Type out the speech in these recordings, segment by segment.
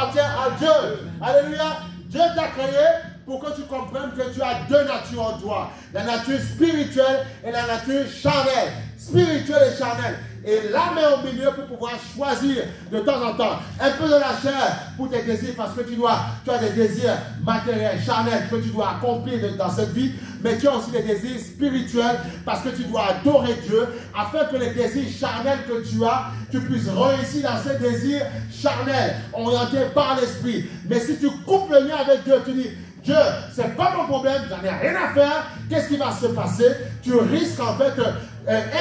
appartient à Dieu. Alléluia. Dieu t'a créé pour que tu comprennes que tu as deux natures en toi. La nature spirituelle et la nature charnelle. Spirituelle et charnelle. Et l'âme est au milieu pour pouvoir choisir de temps en temps un peu de la chair pour tes désirs, parce que tu as des désirs matériels, charnels que tu dois accomplir dans cette vie, mais tu as aussi des désirs spirituels parce que tu dois adorer Dieu afin que les désirs charnels que tu as, tu puisses réussir dans ces désirs charnels orientés par l'esprit. Mais si tu coupes le lien avec Dieu, tu dis Dieu, ce n'est pas mon problème, j'en ai rien à faire, qu'est-ce qui va se passer? Tu risques en fait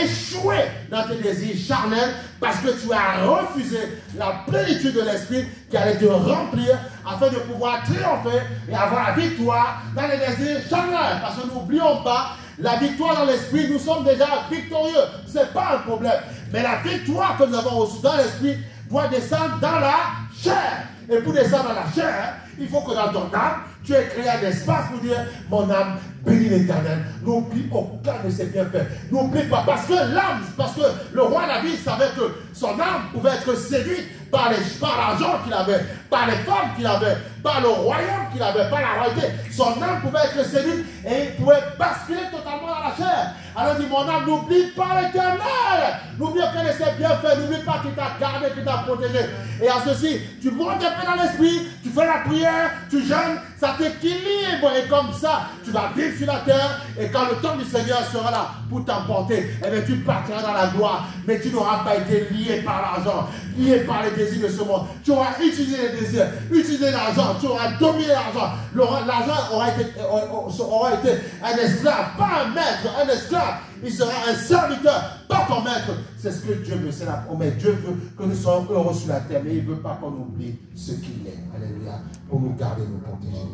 échouer dans tes désirs charnels parce que tu as refusé la plénitude de l'esprit qui allait te remplir afin de pouvoir triompher et avoir la victoire dans les désirs charnels. Parce que n'oublions pas, la victoire dans l'esprit, nous sommes déjà victorieux, ce n'est pas un problème. Mais la victoire que nous avons reçue dans l'esprit doit descendre dans la chair. Et pour descendre dans la chair, il faut que dans ton âme, tu aies créé un espace pour dire, mon âme, bénis l'Éternel. N'oublie aucun de ses bienfaits. N'oublie pas, parce que l'âme, parce que le roi David savait que son âme pouvait être séduite par l'argent qu'il avait, par les femmes qu'il avait, par le royaume qu'il avait, par la royauté. Son âme pouvait être séduite et il pouvait basculer totalement dans la chair. Alors il dit, mon âme, n'oublie pas l'Éternel. N'oublie aucun de ses bienfaits. N'oublie pas qu'il t'a gardé, qu'il t'a protégé. Et en ceci, tu montes un peu dans l'esprit, tu fais la prière, tu jeûnes, ça t'équilibre. Et comme ça, tu vas vivre sur la terre. Et quand le temps du Seigneur sera là pour t'emporter, eh bien, tu partiras dans la gloire. Mais tu n'auras pas été lié par l'argent, lié par les désirs de ce monde. Tu auras utilisé les désirs, utilisé l'argent, tu auras dominé l'argent. L'argent aura été un esclave, pas un maître, un esclave. Il sera un serviteur, pas ton maître. C'est ce que Dieu veut, c'est la promesse. Dieu veut que nous soyons heureux sur la terre, mais il ne veut pas qu'on oublie ce qu'il est. Alléluia. Pour nous garder, nous protéger.